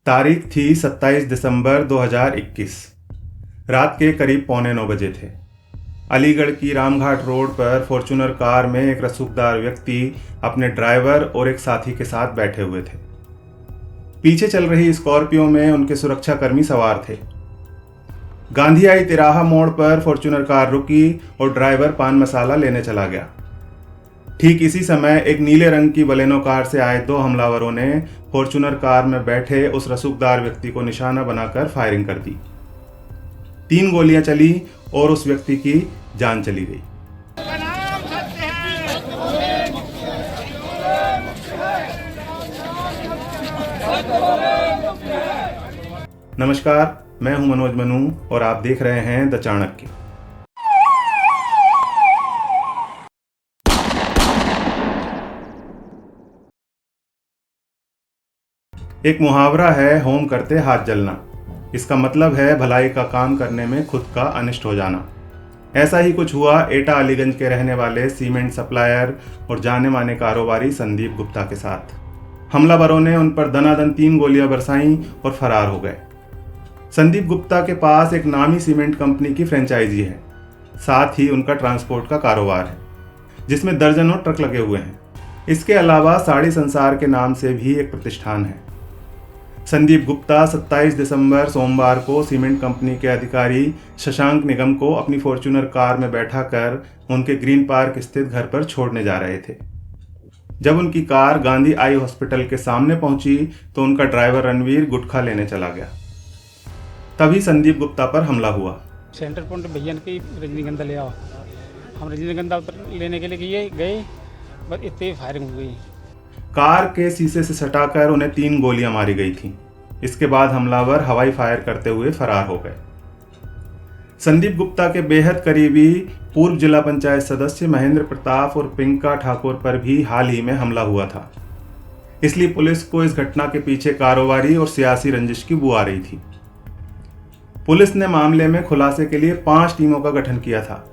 तारीख थी 27 दिसंबर 2021। रात के करीब 8:45 बजे थे। अलीगढ़ की रामघाट रोड पर फॉर्च्यूनर कार में एक रसूखदार व्यक्ति अपने ड्राइवर और एक साथी के साथ बैठे हुए थे। पीछे चल रही स्कॉर्पियो में उनके सुरक्षाकर्मी सवार थे। गांधी आई तिराहा मोड़ पर फॉर्च्यूनर कार रुकी और ड्राइवर पान मसाला लेने चला गया। ठीक इसी समय एक नीले रंग की बलेनो कार से आए 2 हमलावरों ने फॉर्च्यूनर कार में बैठे उस रसूखदार व्यक्ति को निशाना बनाकर फायरिंग कर दी। 3 गोलियां चली और उस व्यक्ति की जान चली गई। नमस्कार, मैं हूं मनोज मनु और आप देख रहे हैं द चाणक्य। एक मुहावरा है, होम करते हाथ जलना। इसका मतलब है भलाई का काम करने में खुद का अनिष्ट हो जाना। ऐसा ही कुछ हुआ एटा अलीगंज के रहने वाले सीमेंट सप्लायर और जाने माने कारोबारी संदीप गुप्ता के साथ। हमलावरों ने उन पर दनादन 3 गोलियां बरसाईं और फरार हो गए। संदीप गुप्ता के पास एक नामी सीमेंट कंपनी की फ्रेंचाइजी है। साथ ही उनका ट्रांसपोर्ट का कारोबार है, जिसमें दर्जनों ट्रक लगे हुए हैं। इसके अलावा साड़ी संसार के नाम से भी एक प्रतिष्ठान है। संदीप गुप्ता 27 दिसंबर सोमवार को सीमेंट कंपनी के अधिकारी शशांक निगम को अपनी फॉर्च्यूनर कार में बैठाकर उनके ग्रीन पार्क स्थित घर पर छोड़ने जा रहे थे। जब उनकी कार गांधी आई हॉस्पिटल के सामने पहुंची तो उनका ड्राइवर रणवीर गुटखा लेने चला गया। तभी संदीप गुप्ता पर हमला हुआ। सेंटर पॉइंट भैया की रजनीगंधा ले आओ। हम रजनीगंधा लेने के लिए गए, बस इतनी फायरिंग हो गई। कार के शीशे से सटाकर उन्हें 3 गोलियां मारी गई थीं। इसके बाद हमलावर हवाई फायर करते हुए फरार हो गए। संदीप गुप्ता के बेहद करीबी पूर्व जिला पंचायत सदस्य महेंद्र प्रताप और पिंका ठाकुर पर भी हाल ही में हमला हुआ था। इसलिए पुलिस को इस घटना के पीछे कारोबारी और सियासी रंजिश की बू आ रही थी। पुलिस ने मामले में खुलासे के लिए 5 टीमों का गठन किया था।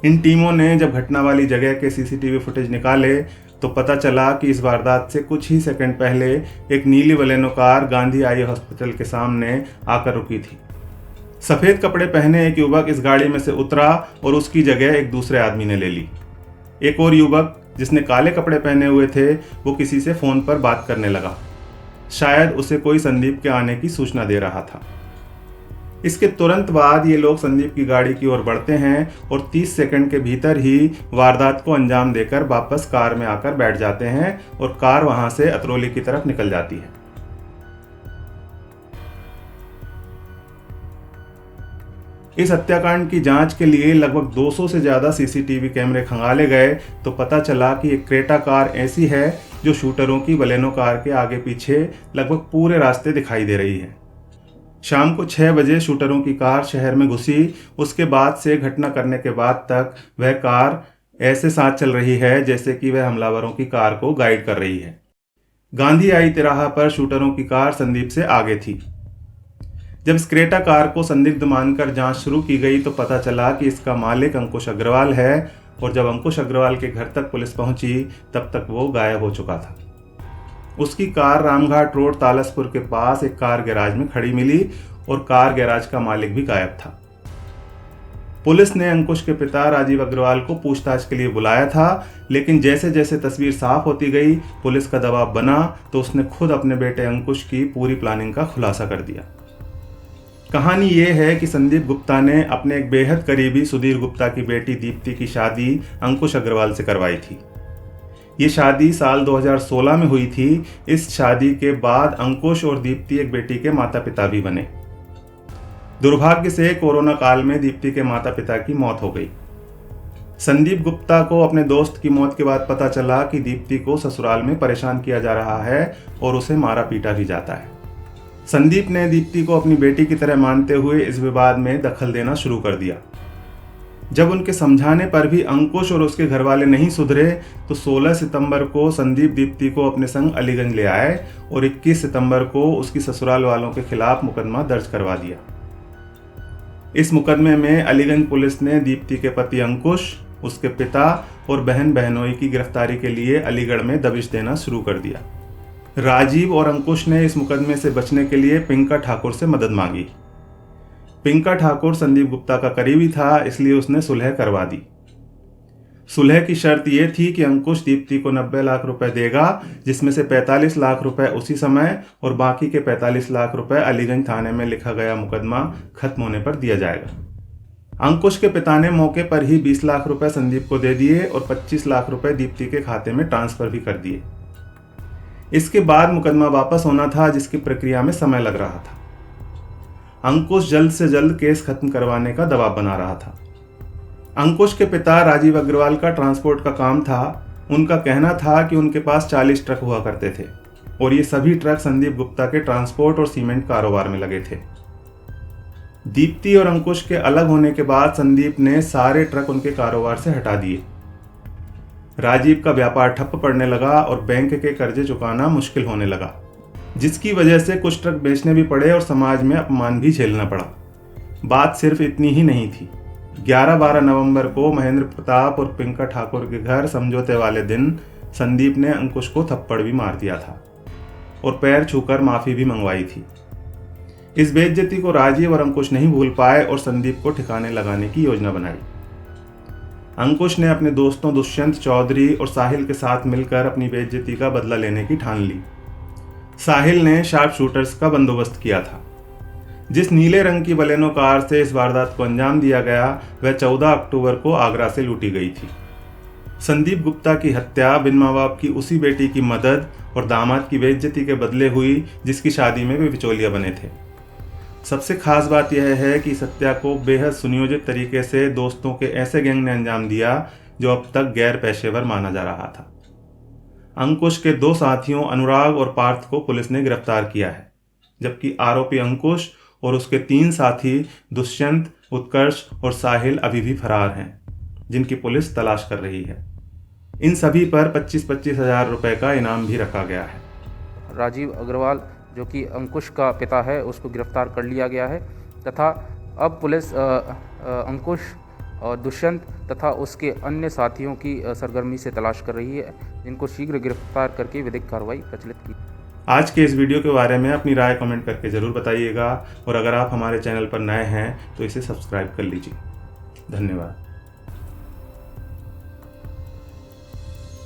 इन टीमों ने जब घटना वाली जगह के सीसीटीवी फुटेज निकाले तो पता चला कि इस वारदात से कुछ ही सेकंड पहले एक नीली Baleno car Gandhi eye hospital के सामने आकर रुकी थी। सफेद कपड़े पहने एक युवक इस गाड़ी में से उतरा और उसकी जगह एक दूसरे आदमी ने ले ली। एक और युवक जिसने काले कपड़े पहने हुए थे वो किसी से फोन पर बात करने लगा। शायद उसे कोई संदीप के आने की सूचना दे रहा था। इसके तुरंत बाद ये लोग संदीप की गाड़ी की ओर बढ़ते हैं और 30 सेकंड के भीतर ही वारदात को अंजाम देकर वापस कार में आकर बैठ जाते हैं और कार वहां से अतरौली की तरफ निकल जाती है। इस हत्याकांड की जांच के लिए लगभग 200 से ज्यादा सीसीटीवी कैमरे खंगाले गए तो पता चला कि एक क्रेटा कार ऐसी है जो शूटरों की बलेनो कार के आगे पीछे लगभग पूरे रास्ते दिखाई दे रही है। शाम को 6 बजे शूटरों की कार शहर में घुसी। उसके बाद से घटना करने के बाद तक वह कार ऐसे साथ चल रही है जैसे कि वह हमलावरों की कार को गाइड कर रही है। गांधी आई तिराहा पर शूटरों की कार संदीप से आगे थी। जब स्क्रेटा कार को संदिग्ध मानकर जांच शुरू की गई तो पता चला कि इसका मालिक अंकुश अग्रवाल है और जब अंकुश अग्रवाल के घर तक पुलिस पहुंची तब तक वो गायब हो चुका था। उसकी कार रामघाट रोड तालसपुर के पास एक कार गैराज में खड़ी मिली और कार गैराज का मालिक भी गायब था। पुलिस ने अंकुश के पिता राजीव अग्रवाल को पूछताछ के लिए बुलाया था, लेकिन जैसे जैसे तस्वीर साफ होती गई पुलिस का दबाव बना तो उसने खुद अपने बेटे अंकुश की पूरी प्लानिंग का खुलासा कर दिया। कहानी ये है कि संदीप गुप्ता ने अपने एक बेहद करीबी सुधीर गुप्ता की बेटी दीप्ति की शादी अंकुश अग्रवाल से करवाई थी। ये शादी साल 2016 में हुई थी। इस शादी के बाद अंकुश और दीप्ति एक बेटी के माता पिता भी बने। दुर्भाग्य से कोरोना काल में दीप्ति के माता पिता की मौत हो गई। संदीप गुप्ता को अपने दोस्त की मौत के बाद पता चला कि दीप्ति को ससुराल में परेशान किया जा रहा है और उसे मारा पीटा भी जाता है। संदीप ने दीप्ति को अपनी बेटी की तरह मानते हुए इस विवाद में दखल देना शुरू कर दिया। जब उनके समझाने पर भी अंकुश और उसके घरवाले नहीं सुधरे तो 16 सितंबर को संदीप दीप्ति को अपने संग अलीगंज ले आए और 21 सितंबर को उसकी ससुराल वालों के खिलाफ मुकदमा दर्ज करवा दिया। इस मुकदमे में अलीगंज पुलिस ने दीप्ति के पति अंकुश, उसके पिता और बहन बहनोई की गिरफ्तारी के लिए अलीगढ़ में दबिश देना शुरू कर दिया। राजीव और अंकुश ने इस मुकदमे से बचने के लिए पिंका ठाकुर से मदद मांगी। पिंका ठाकुर संदीप गुप्ता का करीबी था, इसलिए उसने सुलह करवा दी। सुलह की शर्त यह थी कि अंकुश दीप्ति को 90 लाख रुपए देगा, जिसमें से 45 लाख रुपए उसी समय और बाकी के 45 लाख रुपए अलीगंज थाने में लिखा गया मुकदमा खत्म होने पर दिया जाएगा। अंकुश के पिता ने मौके पर ही 20 लाख रुपए संदीप को दे दिए और 25 लाख रुपए दीप्ति के खाते में ट्रांसफर भी कर दिए। इसके बाद मुकदमा वापस होना था, जिसकी प्रक्रिया में समय लग रहा था। अंकुश जल्द से जल्द केस खत्म करवाने का दबाव बना रहा था। अंकुश के पिता राजीव अग्रवाल का ट्रांसपोर्ट का काम था। उनका कहना था कि उनके पास 40 ट्रक हुआ करते थे और ये सभी ट्रक संदीप गुप्ता के ट्रांसपोर्ट और सीमेंट कारोबार में लगे थे। दीप्ति और अंकुश के अलग होने के बाद संदीप ने सारे ट्रक उनके कारोबार से हटा दिए। राजीव का व्यापार ठप पड़ने लगा और बैंक के कर्जे चुकाना मुश्किल होने लगा, जिसकी वजह से कुछ ट्रक बेचने भी पड़े और समाज में अपमान भी झेलना पड़ा। बात सिर्फ इतनी ही नहीं थी। 11-12 नवंबर को महेंद्र प्रताप और पिंका ठाकुर के घर समझौते वाले दिन संदीप ने अंकुश को थप्पड़ भी मार दिया था और पैर छूकर माफी भी मंगवाई थी। इस बेइज्जती को राजीव और अंकुश नहीं भूल पाए और संदीप को ठिकाने लगाने की योजना बनाई। अंकुश ने अपने दोस्तों दुष्यंत चौधरी और साहिल के साथ मिलकर अपनी बेइज्जती का बदला लेने की ठान ली। साहिल ने शार्प शूटर्स का बंदोबस्त किया था। जिस नीले रंग की बलेनो कार से इस वारदात को अंजाम दिया गया, वह 14 अक्टूबर को आगरा से लूटी गई थी। संदीप गुप्ता की हत्या बिन माँ बाप की उसी बेटी की मदद और दामाद की बेइज्जती के बदले हुई, जिसकी शादी में वे बिचौलिया बने थे। सबसे खास बात यह है कि इस हत्या को बेहद सुनियोजित तरीके से दोस्तों के ऐसे गैंग ने अंजाम दिया जो अब तक गैर पेशेवर माना जा रहा था। अंकुश के 2 साथियों अनुराग और पार्थ को पुलिस ने गिरफ्तार किया है, जबकि आरोपी अंकुश और उसके 3 साथी दुष्यंत, उत्कर्ष और साहिल अभी भी फरार हैं, जिनकी पुलिस तलाश कर रही है। इन सभी पर 25-25 हजार रुपए का इनाम भी रखा गया है। राजीव अग्रवाल जो कि अंकुश का पिता है, उसको गिरफ्तार कर लिया गया है तथा अब पुलिस अंकुश और दुष्यंत तथा उसके अन्य साथियों की सरगर्मी से तलाश कर रही है, जिनको शीघ्र गिरफ्तार करके विधिक कार्रवाई प्रचलित की। आज के इस वीडियो के बारे में अपनी राय कमेंट करके ज़रूर बताइएगा और अगर आप हमारे चैनल पर नए हैं तो इसे सब्सक्राइब कर लीजिए। धन्यवाद।